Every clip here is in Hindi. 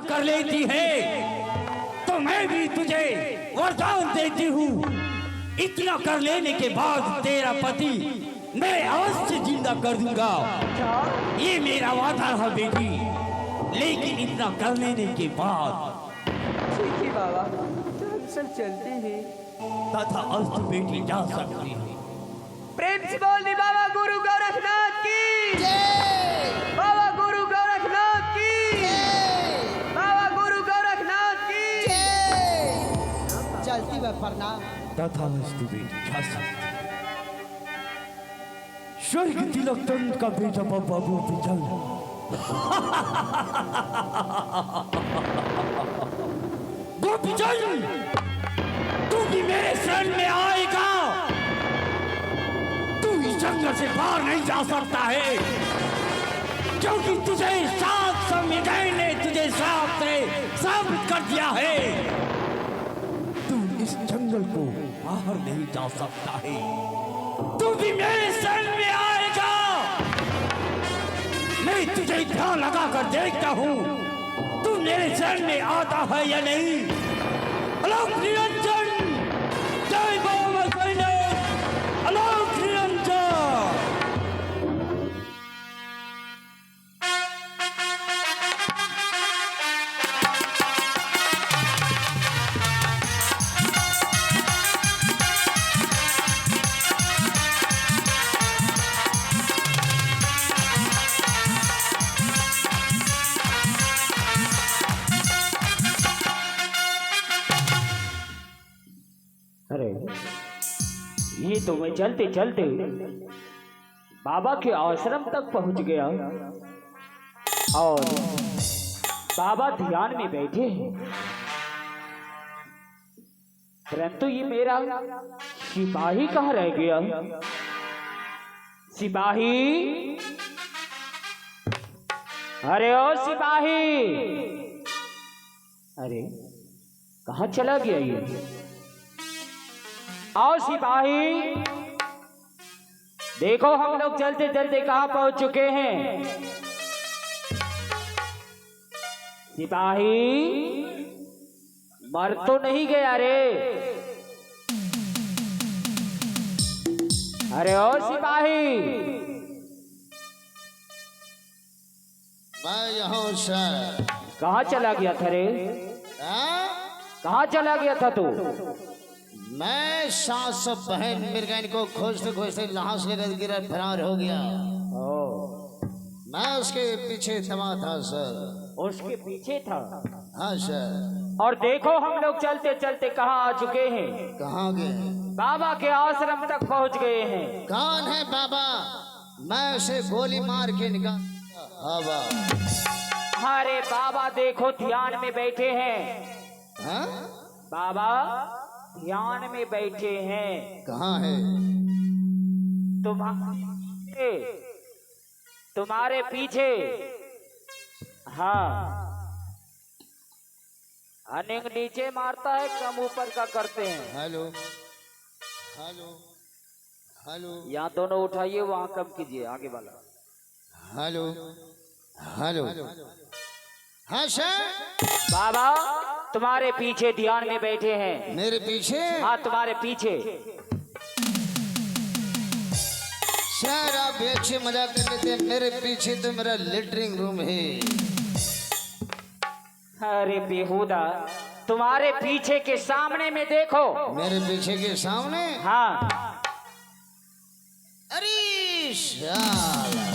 कर लेती है तो मैं भी तुझे वरदान देती हूँ। इतना कर लेने के बाद तेरा पति मैं अवश्य जिंदा कर दूंगा। ये मेरा वादा है बेटी, लेकिन इतना कर लेने के बाद। ठीक है बाबा, तो हम सब चलते हैं। तथा अस्त बेटी जा सकती है। प्रेम से बोल दी बाबा गुरु गोरखनाथ की जय, बाबा गुरु गोरखनाथ की जय, बाबा गुरु गोरखनाथ की जय। चलती वह प्रणाम। तथा अस्त बेटी जा सकती है। स्वर्ग तिलक तंत्र का बेटा बाबा गोपीचंद गोपीचंद, तू भी मेरे शरण में आएगा। तू इस जंगल से बाहर नहीं जा सकता है, क्योंकि तुझे सात संविधान ने तुझे साफ से साबित कर दिया है। तू इस जंगल को बाहर नहीं जा सकता है। तू भी मेरे शरण में आएगा। मैं तुझे ध्यान लगा कर देखता हूँ, तू मेरे शरण में आता है या नहीं। अलोक निरंजन, जय बाबा सैनिक, अलोक निरंजन। अरे ये तो मैं चलते चलते बाबा के आश्रम तक पहुंच गया और बाबा ध्यान में बैठे हैं, परंतु ये मेरा सिपाही कहाँ रह गया। सिपाही, अरे ओ सिपाही, अरे कहाँ चला गया ये। आओ सिपाही, देखो हम लोग चलते चलते कहां पहुंच चुके हैं। सिपाही, मर तो नहीं गया रे। अरे ओ सिपाही, मैं यहाँ सर। कहां चला गया था रे। कहां चला गया था तू। मैं सास बहन मिर्गन को खोजते खोजते लाश लेकर गिरा फरार हो गया। मैं उसके पीछे थमा था सर। उसके पीछे था। हाँ सर। और देखो हम लोग चलते चलते कहाँ आ चुके हैं। कहाँ गए। बाबा के आश्रम तक पहुंच गए हैं। कौन है बाबा। मैं उसे गोली मार के निकाल। अरे बाबा देखो ध्यान में बैठे हैं। हाँ? बाबा ध्यान में बैठे हैं। कहाँ है। तुम्हारे पीछे। हाँ, अनेक नीचे मारता है, कम ऊपर का करते हैं। Hello hello hello. यहाँ दोनों उठाइए, वहां कम कीजिए, आगे वाला। Hello hello. हाँ सर। बाबा तुम्हारे पीछे ध्यान में बैठे हैं। मेरे पीछे। हाँ तुम्हारे पीछे। सर आप भी अच्छे मजाक कर लेते हैं। मेरे पीछे तो मेरा लेटरिंग रूम है। अरे बेहुदा, तुम्हारे पीछे के सामने में देखो। मेरे पीछे के सामने। हाँ। अरे साला।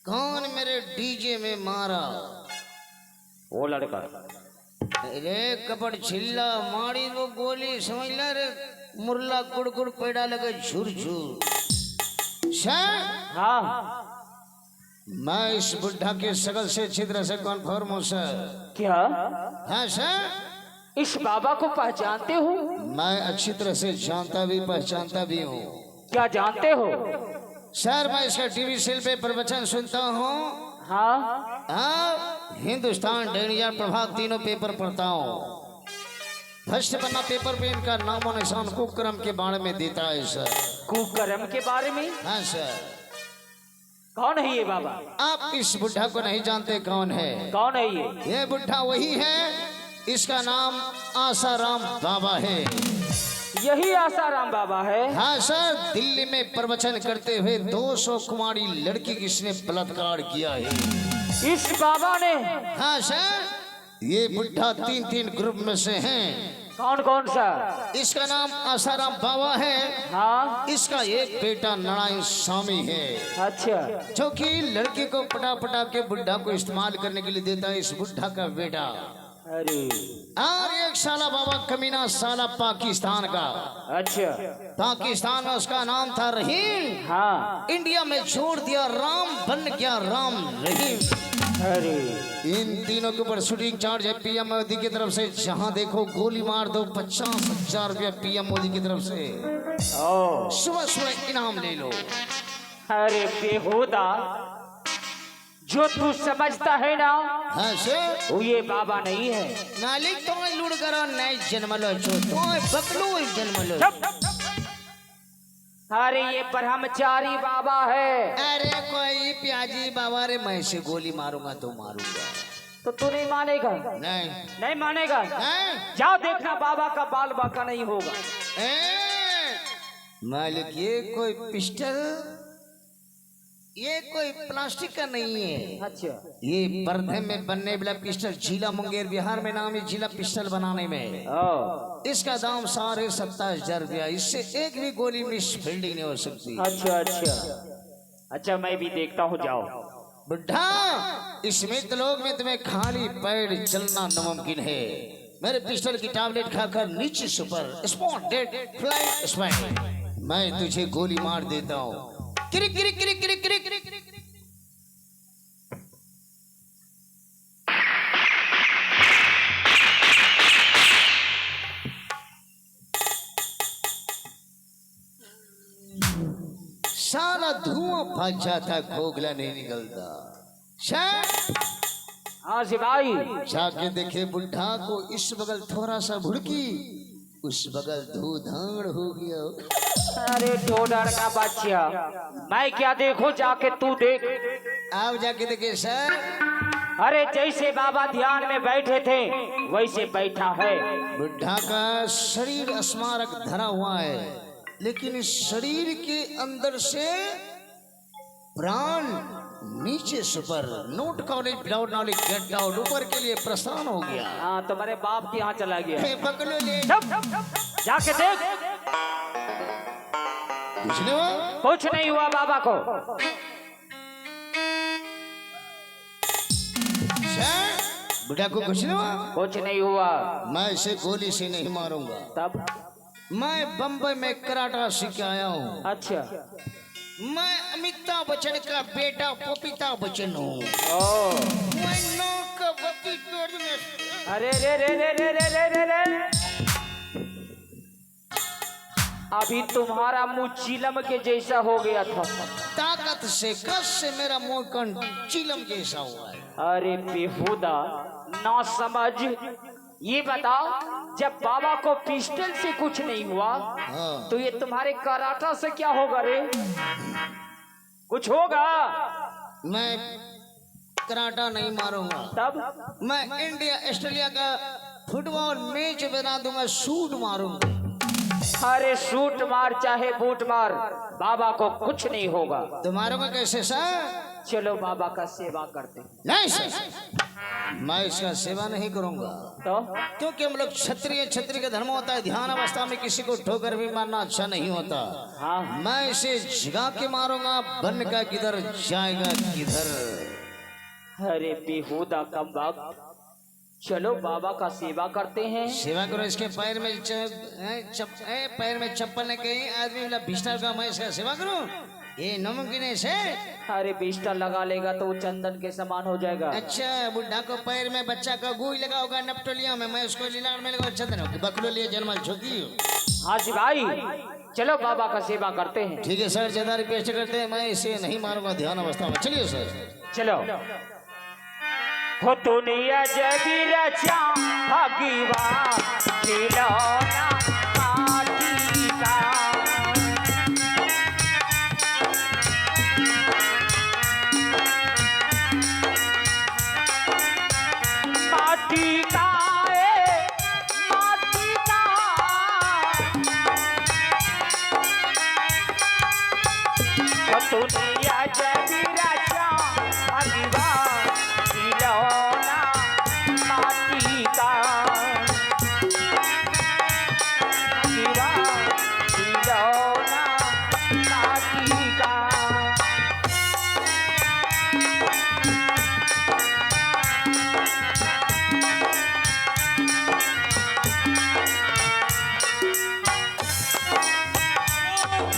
कौन मेरे डीजे में मारा। वो लड़का। अरे कपड़ छिल्ला मारी वो गोली समझ ला रे। मुरला कुड़कुड़ पेड़ा लगे झुर झुर। हाँ। मैं इस बुढ़ा के शकल से अच्छी तरह से कन्फर्म हूँ सर। क्या। हाँ सर। इस बाबा को पहचानते हो। मैं अच्छी तरह से जानता भी पहचानता भी हूँ। क्या जानते हो। सर मैं इसका टीवी सील पे प्रवचन सुनता हूँ। हाँ। हाँ, हिंदुस्तान दैनिक प्रभात तीनों पेपर पढ़ता हूँ। फर्स्ट पन्ना पेपर पे इनका नाम और निशान कुक्रम के बारे में देता है सर। कुकर्म के बारे में? हाँ सर। कौन है ये बाबा? आप इस बुढ़ा को नहीं जानते कौन है? कौन है ये बुढ़ा वही है, इसका नाम आसाराम बाबा है। यही आसाराम बाबा है? हाँ सर, दिल्ली में प्रवचन करते हुए 200 कुमारी लड़की की इसने बलात्कार किया है इस बाबा ने? हाँ सर, ये बुढ़ा 3-3 ग्रुप में से हैं। कौन कौन सा? इसका नाम आसाराम बाबा है। हाँ, इसका एक बेटा नारायण स्वामी है, अच्छा। जो कि लड़की को पटा पटा के बुढ़ा को इस्तेमाल करने के लिए देता है, इस बुढ़ा का बेटा। अरे और एक साला बाबा कमीना साला पाकिस्तान का। अच्छा। पाकिस्तान में उसका नाम था रहीम। हाँ। इंडिया में छोड़ दिया राम, बन गया राम रहीम। अरे इन तीनों के ऊपर शूटिंग चार्ज है पीएम मोदी की तरफ से। जहां देखो गोली मार दो, 50,000 रुपया पीएम मोदी की तरफ से। ओ, सुबह सुबह इनाम ले लो। अरे बेहुदा, जो तू समझता है ना, हाँ सर, वो ये बाबा नहीं है। मालिक तो लुड़ करो नहीं जन्मलो छो, तो बकलो जन्मलो। अरे ये ब्रह्मचारी बाबा है। अरे कोई प्याजी बाबा रे, मैं से गोली मारूंगा तो मारूंगा। तो तू नहीं मानेगा? नहीं नहीं मानेगा? नहीं। जाओ देखना बाबा का बाल बाका नहीं होगा। मालिक ये कोई पिस्टल, ये कोई प्लास्टिक का नहीं है। अच्छा। ये पर्दे में बनने वाला पिस्टल, जिला मुंगेर बिहार में नाम है जिला पिस्टल बनाने में। ओ, इसका दाम 27,500 रुपया। इससे एक भी गोली मिस फील्डिंग नहीं हो सकती। अच्छा अच्छा अच्छा, मैं भी देखता हूँ, जाओ। बुढ़ा, इस मित्र लोग में तुम्हें खाली पैर चलना नामुमकिन है। मेरे पिस्टल की टैबलेट खाकर नीचे super spot dead flight spike, मैं तुझे गोली मार देता हूँ। किरिक किरिक किरिक किरिक किरिक किरिक किरिक। सारा धुआं भाग जाता, खोखला नहीं निकलता। हाँ सिपाही। जाके देखे बुढ़ा को, इस बगल थोड़ा सा भुड़की, उस बगल धूधाड़ हो गया। अरे डोडर का बच्चा, मैं क्या देखूं, जाके तू देख। आप जाके देखे सर। अरे जैसे बाबा ध्यान में बैठे थे वैसे बैठा है। बुढ़ा का शरीर स्मारक धरा हुआ है, लेकिन इस शरीर के अंदर से प्राण नीचे super note college without knowledge get out ऊपर के लिए प्रस्थान हो गया। हाँ, तुम्हारे बाप के यहाँ चला गया। पकड़ो ले जाके देख। कुछ नहीं हुआ बाबा को। बुढ़ा को कुछ नहीं हुआ? कुछ नहीं हुआ। मैं इसे गोली से नहीं मारूंगा। तब? मैं बम्बई में कराटा सीख के आया हूँ। अच्छा। मैं अमिताभ बच्चन का बेटा पपीता बच्चन हूँ। मैं नौक का बत्ती तोड़ने। अरे रे रे रे रे रे रे रे रे, अभी तुम्हारा मुंह चिलम के जैसा हो गया था। ताकत से कस से मेरा मुंह कण चिलम जैसा हुआ है। अरे बेहुदा ना समझ, ये बताओ, जब बाबा को पिस्टल से कुछ नहीं हुआ, हाँ। तो ये तुम्हारे कराटा से क्या होगा रे? कुछ होगा? मैं कराटा नहीं मारूंगा। तब? मैं इंडिया ऑस्ट्रेलिया का फुटबॉल मैच बना दूंगा, शूट मारूंगा। अरे शूट मार चाहे बूट मार, बाबा को कुछ नहीं होगा। तो मारूंगा कैसे सर? चलो बाबा का सेवा करते हैं। नहीं सर, मैं इसका सेवा नहीं करूंगा। तो? क्योंकि हम लोग क्षत्रिय, क्षत्रिय का धर्म होता है, ध्यान अवस्था में किसी को ठोकर भी मारना अच्छा नहीं होता। हाँ। मैं इसे जगा के मारूंगा, बन का किधर जाएगा किधर। अरे बेहुदा कम वक्त, चलो बाबा का सेवा करते हैं। सेवा करो। इसके पैर में पैर में चप्पल नहीं, कहीं आदमी वाला बिस्तर का, मैं इसका सेवा करूं? ये नामुमकिन है से। अरे बिस्तर लगा लेगा तो वो चंदन के समान हो जाएगा। अच्छा, बुढ़ा को पैर में बच्चा का गुई लगा होगा नपटोलिया में, मैं उसको लीलार में लगा चंदन बकलो लिए जन्म झोंकी। हाँ जी भाई, चलो बाबा का सेवा करते हैं। ठीक है सर, ज्यादा रिक्वेस्ट करते हैं, मैं इसे नहीं मारूंगा ध्यान अवस्था में। चलिए सर। चलो। हो दुनिया जगी रचा भगवान खिलौना माटी का, दुनिया जमीरा अभिवा खिलौना माटी का अभिवा खिलौना माटी का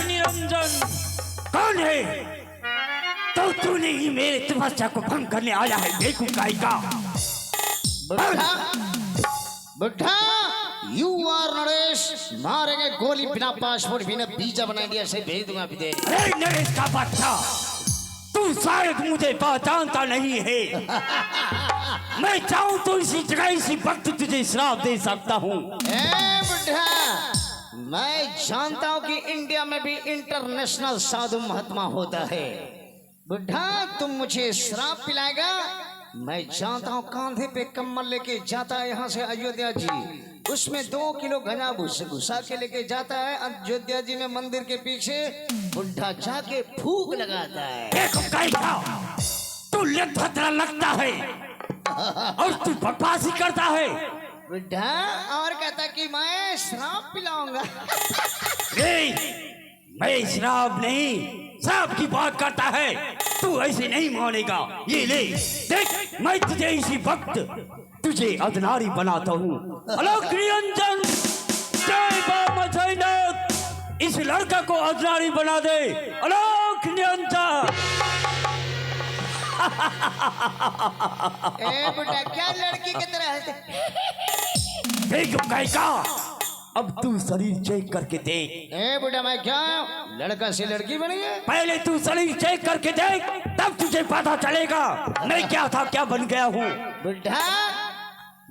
निरंजन कौन है? तो तूने ही मेरे तपस्या को भंग करने आया है बेवकूफ गायिका। बुढ़ा बुढ़ा यू आर नरेश, मारेंगे गोली बिना पासपोर्ट बिना वीजा बना दिया से भेज दूंगा विदेश। अरे नरेश का बच्चा, तू शायद मुझे पहचानता नहीं है। मैं चाहूं तो इसी जगह इसी वक्त तुझे श्राप दे सकता हूँ। ए बुढ़ा, मैं जानता हूँ कि इंडिया में भी इंटरनेशनल साधु महात्मा होता है। बुढ़ा तुम मुझे श्राप पिलाएगा? मैं जानता हूँ कांधे पे कम्बल लेके जाता है यहाँ से अयोध्या जी, उसमें 2 किलो गंजा घुसा के लेके जाता है अयोध्या जी में मंदिर के पीछे। बुढ़ा जाके फूक लगाता है। देखो गायिका, तू लथपथरा लगता है और तू बकवासी करता है। बुढ़ा और कहता कि मैं श्राप पिलाऊंगा। मैं श्राप नहीं, श्राप की बात करता है। तू ऐसे नहीं मानेगा। ये ले देख, मैं तुझे इसी वक्त तुझे अदनारी बनाता हूँ। हेलो निरंजन, जय बाबा जयनाथ, इस लड़का को अदनारी बना दे। हेलो निरंजन। ए बुढ़ा क्या लड़की की तरह है? गायिका, अब तू शरीर चेक करके देख। ए बुढ़ा मैं क्या लड़का से लड़की बन गया? पहले तू शरीर चेक करके देख, तब तुझे पता चलेगा मैं क्या था क्या बन गया हूँ। बुढ़ा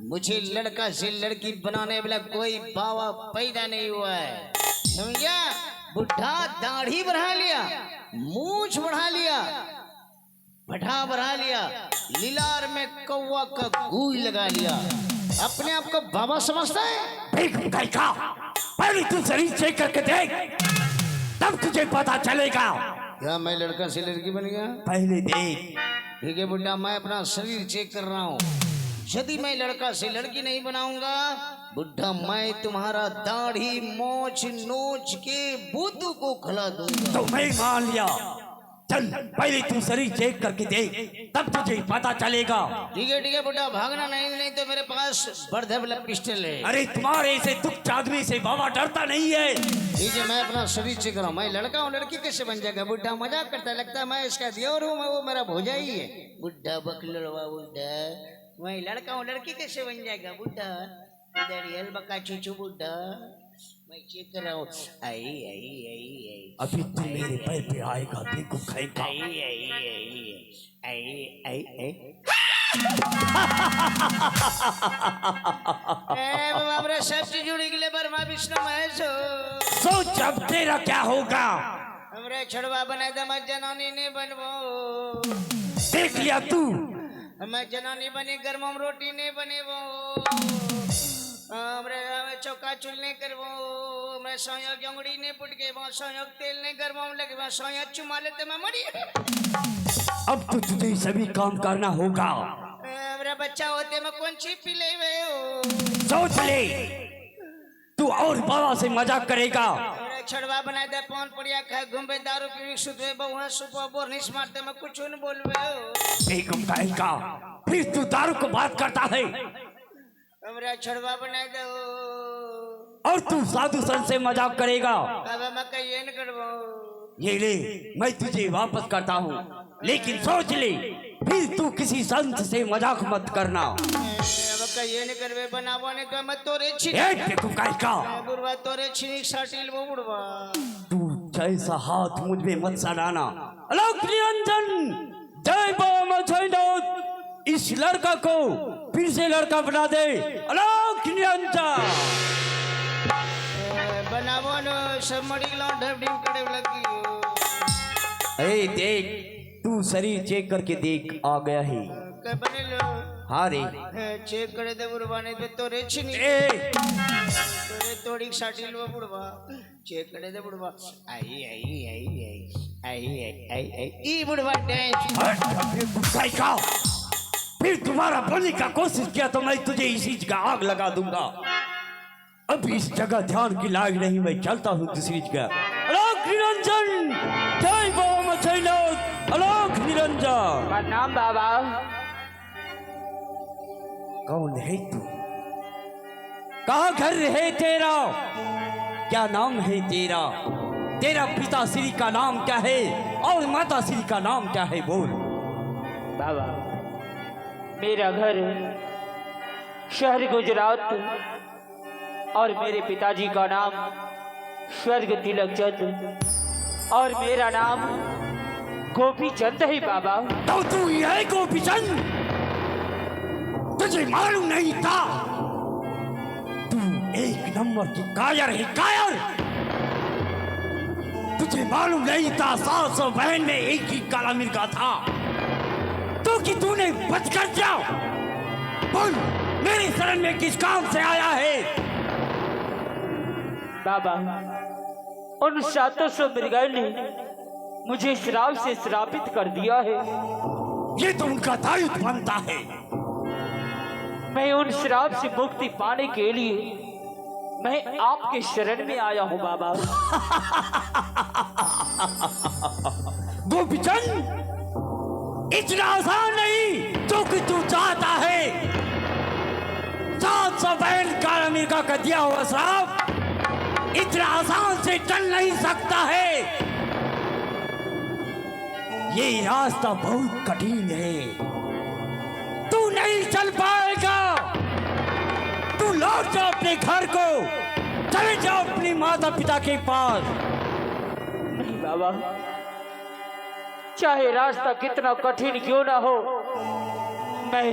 मुझे लड़का से लड़की बनाने वाला कोई बाबा पैदा नहीं हुआ है, समझा? बुढ़ा दाढ़ी बढ़ा लिया, मूंछ बढ़ा लिया, पठा बढ़ा लिया, लीलार में कौवा का गुई लगा लिया, अपने आप को बाबा समझता है। गायिका, पहले तू शरीर चेक करके देख, तब तुझे पता चलेगा। क्या मैं लड़का से लड़की बन गया? पहले देख। ठीक है बुढ़ा, मैं अपना शरीर चेक कर रहा हूँ। यदि मैं लड़का से लड़की नहीं बनाऊंगा बुढ़ा, मैं तुम्हारा दाढ़ी मोछ नोच के बुद्धू को खिला दूंगा। तो मैं मान लिया। चल पहले तू शरीर चेक करके देख, तब तुझे पता चलेगा। ठीक है बुढ़ा, भागना नहीं तो मेरे पास बर्धे वाला पिस्टल है। अरे तुम्हारे ऐसे दुख आदमी से बाबा डरता नहीं है। ठीक है, मैं अपना शरीर चेक कर रहा हूँ। मैं लड़का हूँ, लड़की कैसे बन जाएगा? बुढ़ा मजाक करता, लगता है मैं इसका दियोर हूँ, मैं वो मेरा भोजाई है। बुढ़ा बकलड़वा बुढ़ा, मैं लड़का हूँ, लड़की कैसे बन जाएगा? बुढ़ा इधर यल बका चूचू बुढ़ा, मैं चेक कर रहा हूँ। आई आई आई आई, अभी तू मेरे पैर पे आएगा, देखो खाएगा। आई आई आई आई आई आई। बाबा सब्जी जुड़ी गले पर माँ विष्णु महेश सोच अब तेरा क्या होगा। हमरे छड़वा बनाए दे, मैं जनानी नहीं बनबो। देख लिया तू, मैं जनानी बनी, गरम रोटी नहीं बने वो, हमरे चौका चुल नहीं करबो, मैं सोया जोंगड़ी नहीं पुट के वो, सोया तेल नहीं गरम लगे वो, सोया चुमा लेते मैं मरी। अब तो तुझे सभी काम करना होगा। मेरा बच्चा होते मैं कौन सी पी ले हो? सोच ले, तू और बाबा से मजाक करेगा। छड़वा बनाए दे, पौन पड़िया खाए, घूमे दारू पी, सुधे बहुआ सुबह बोर्निश मारते मैं कुछ नहीं बोलवे हो। बेगम गायिका, फिर तू दारू को बात करता है। हमरा छड़वा बनाए दे और तू साधु संत से मजाक करेगा। अब मैं कहीं न करबो। ये ले, मैं तुझे वापस करता हूँ, लेकिन सोच ले, फिर तू किसी संत से मजाक मत करना। ये नहीं करवे बनावा नहीं तो मैं तोरे छी। बेगम गायिका, बुढ़वा तोरे छी साटिल वो बुढ़वा। तू जैसा हाथ मुझ में मत सड़ाना। अलोक निरंजन, जय बाबा जयनाथ, इस लड़का को फिर से लड़का बना दे। अलोक निरंजन बनावो न सब मड़ी लौंड ढबडी कड़े लगी। अरे देख, तू शरीर चेक करके देख, आ गया है। के बने लो? हाँ रे, चेक करे दे बुढ़वा नहीं तो तोरे छी नहीं। ए तोरे तोड़ी साटिल वो बुढ़वा, चेक करे दे बुढ़वा। आई आई आई आई ई बुढ़वा डांस भाई का फिर तुम्हारा बोलने का कोशिश किया तो मैं तुझे इसी जगह आग लगा दूंगा। अब इस जगह ध्यान की लायक नहीं, मैं चलता हूँ दूसरी जगह। अलोक निरंजन, जय बाबा मछैलोक, अलोक निरंजन। प्रणाम बाबा। कौन है तू? कहाँ घर है तेरा? क्या नाम है तेरा? तेरा पिता श्री का नाम क्या है और माता श्री का नाम क्या है? बोल। बाबा मेरा घर शहर गुजरात और मेरे पिताजी का नाम स्वर्ग तिलक चंद और मेरा नाम गोपी चंद है बाबा। तो तू ये गोपी चंद? तुझे मालूम नहीं था? तू एक नंबर की कायर है, कायर। तुझे मालूम नहीं था 700 बहन में एक ही काला मिर्गा था तो कि तूने बच कर जाओ। बोल, मेरी शरण में किस काम से आया है? बाबा उन 700 मृगों ने मुझे श्राप से श्रापित कर दिया है। ये तो उनका दायित्व बनता है। मैं उन श्राप से मुक्ति पाने के लिए मैं आपके शरण में आया हूँ बाबा। गोपीचंद, इतना आसान नहीं जो कि तू चाहता है। 700 बहन काला मिर्गा का दिया हुआ श्राप इतना आसान से टल नहीं सकता है। ये रास्ता बहुत कठिन है, तू नहीं चल पाएगा। तू लौट जा अपने घर को, चले जाओ अपनी माता पिता के पास। नहीं बाबा, चाहे रास्ता कितना कठिन क्यों ना हो, मैं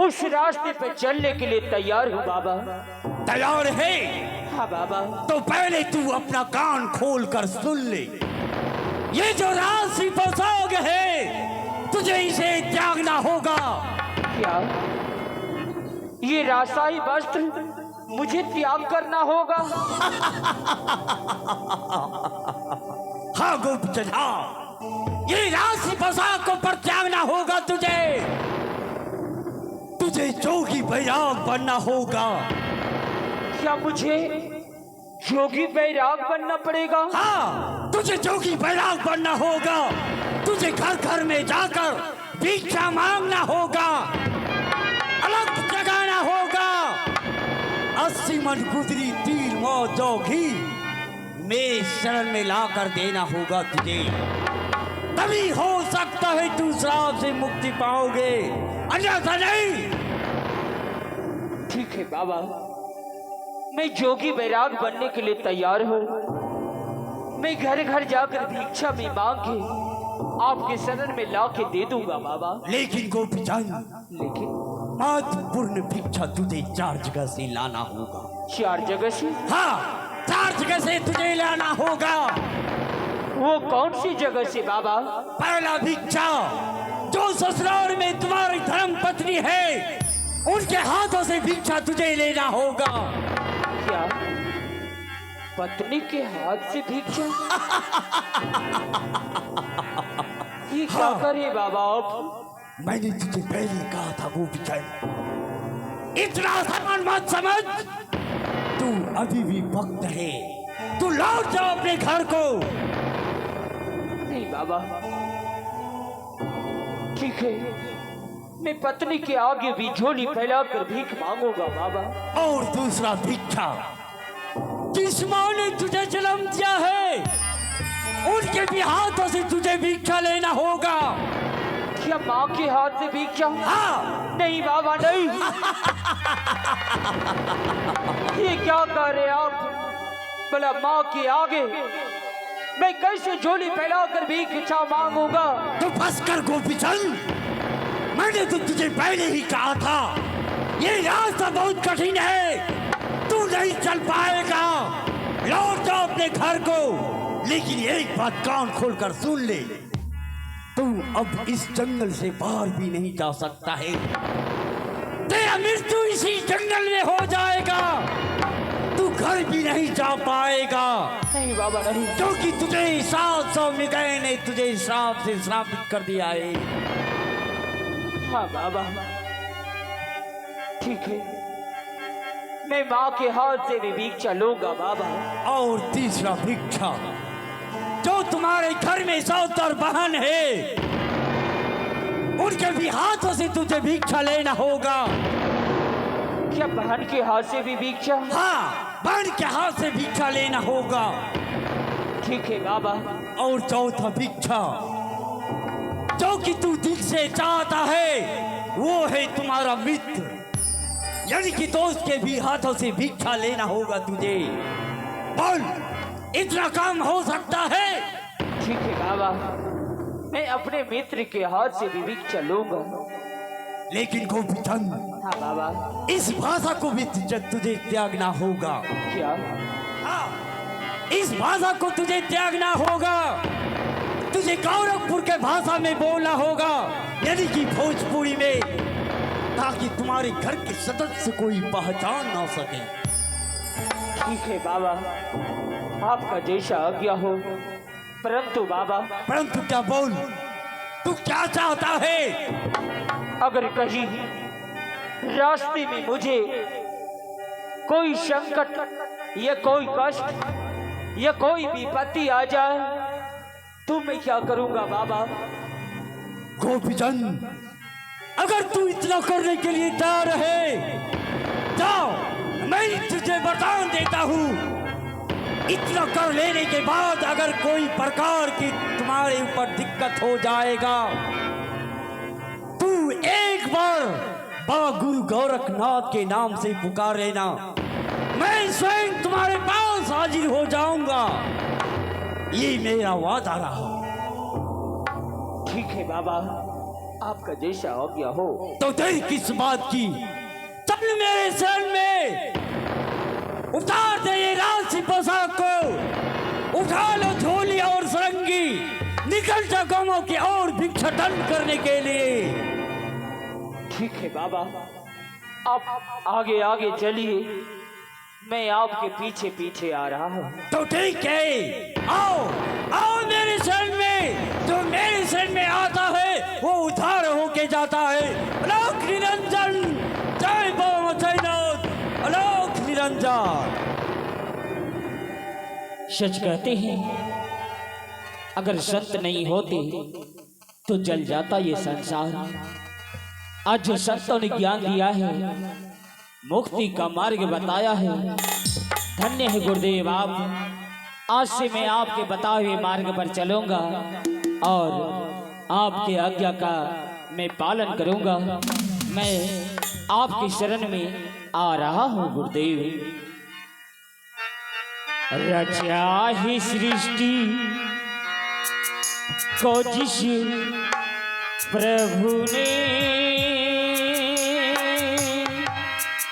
उस रास्ते पे चलने के लिए तैयार हूँ बाबा। तैयार है? हाँ बाबा। तो पहले तू अपना कान खोल कर सुन ले। ये जो राशि पोशाक है तुझे इसे त्यागना होगा। क्या ये रासाई वस्त्र मुझे त्याग करना होगा? हाँ गोपीचंद, हाँ, ये राशि पोशाक को पर त्यागना होगा तुझे। तुझे जोगी बैराग बनना होगा। क्या मुझे जोगी बैराग बनना पड़ेगा? हाँ, तुझे जोगी बैराग बनना होगा। तुझे घर घर में जाकर भिक्षा मांगना होगा, अलग जगाना होगा। 80 मन गुजरी तीर मौत जोगी मेरे शरण में ला कर देना होगा तुझे। तभी हो सकता है तू श्राप से मुक्ति पाओगे, अन्यथा नहीं। ठीक है बाबा, मैं जोगी बैराग बनने के लिए तैयार हूँ। मैं घर घर जाकर भिक्षा में मांग के आपके शरण में ला के दे दूंगा बाबा। लेकिन गोपीचंद, लेकिन महत्वपूर्ण भिक्षा तुझे 4 जगह से लाना होगा। 4 जगह से? हाँ, 4 जगह से तुझे लाना होगा। वो कौन सी जगह से बाबा? पहला भिक्षा जो ससुराल में तुम्हारी धर्म पत्नी है उनके हाथों से भिक्षा तुझे लेना होगा। क्या पत्नी के हाथ से भिक्षा? ये क्या हाँ। करे बाबा आप? मैंने तुझे पहले कहा था गोपीचंद, इतना आसान मत समझ। तू अभी भी भक्त है, तू लौट जाओ अपने घर को। नहीं बाबा, ठीक है, मैं पत्नी के आगे भी झोली फैलाकर भीख मांगूंगा बाबा। और दूसरा भिक्षा, जिस माँ ने तुझे जन्म दिया है उनके भी हाथों से तुझे भिक्षा लेना होगा। क्या माँ के हाथ से भिक्षा? हाँ। नहीं बाबा नहीं। ये क्या कर रहे आप? भला माँ के आगे मैं कैसे झोली फैलाकर भिक्षा मांगूंगा? तो बस कर गोपीचंद, मैंने तो तुझे पहले ही कहा था ये रास्ता बहुत कठिन है, तू नहीं चल पाएगा। लौट जाओ अपने घर को। लेकिन एक बात कान खोलकर सुन ले, तू अब इस जंगल से बाहर भी नहीं जा सकता है। तेरा मृत्यु इसी जंगल में हो जाएगा। तू घर भी नहीं जा पाएगा, नहीं बाबा नहीं। क्योंकि तुझे 700 मिगाई ने तुझे श्राप से श्रापित कर दिया है। हाँ बाबा ठीक है, मैं माँ के हाथ से भी भिक्षा लूंगा बाबा। और तीसरा भिक्षा, जो तुम्हारे घर में सौतर बहन है उनके भी हाथों से तुझे भिक्षा लेना होगा। क्या बहन के हाथ से भी भिक्षा? हाँ, बहन के हाथ से भिक्षा लेना होगा। ठीक है बाबा। और चौथा भिक्षा, जो कि तू दिल से चाहता है वो है तुम्हारा मित्र, यानी कि दोस्त के भी हाथों से भिक्षा लेना होगा तुझे। बोल, इतना काम हो सकता है? ठीक है बाबा, मैं अपने मित्र के हाथ से भी भिक्षा लूंगा। लेकिन गोपीचंद, हाँ बाबा। इस भाषा को भी तुझे त्यागना होगा। क्या? हाँ, इस भाषा को तुझे त्यागना होगा। तुझे गौरवपुर के भाषा में बोलना होगा, यानी कि भोजपुरी में, ताकि तुम्हारे घर के सदस्य कोई पहचान ना सके। ठीक है बाबा, आपका जैसा आज्ञा हो। परंतु बाबा, परंतु क्या? बोल, तू क्या चाहता है? अगर कहीं रास्ते में मुझे कोई संकट या कोई कष्ट या कोई विपत्ति आ जाए तो मैं क्या करूंगा बाबा? गोपीचंद, अगर तू इतना करने के लिए तैयार है, जाओ, मैं तुझे वरदान देता हूँ। इतना कर लेने के बाद अगर कोई प्रकार की तुम्हारे ऊपर दिक्कत हो जाएगा, तू एक बार बाबा गुरु गोरखनाथ के नाम से पुकार लेना, मैं स्वयं तुम्हारे पास हाजिर हो जाऊंगा। ये मेरा वादा रहा। ठीक है बाबा, आपका जैसा आज्ञा हो। तो देर किस बात की, चल मेरे शरण में, उतार दे ये राशि पोशाक को, उठा लो झोली और सरंगी, निकल जा गांवों की ओर भिक्षाटन करने के लिए। ठीक है बाबा, आप आगे आगे चलिए, मैं आपके पीछे पीछे आ रहा हूँ। तो ठीक है, आओ आओ मेरे शरण में। जो मेरे शरण में आता है वो उद्धार होके जाता है। अलोक निरंजन, जय बाबा जयनाथ, अलोक निरंजन। सच कहते हैं, अगर संत नहीं होते तो जल जाता ये संसार। आज जो संतों ने ज्ञान दिया है, मुक्ति का मार्ग बताया है, धन्य है गुरुदेव आप। आज से मैं आपके बताए हुए मार्ग पर चलूंगा और आपके आज्ञा का मैं पालन करूंगा। मैं आपकी शरण में आ रहा हूँ गुरुदेव। रचा ही सृष्टि को जिस प्रभु ने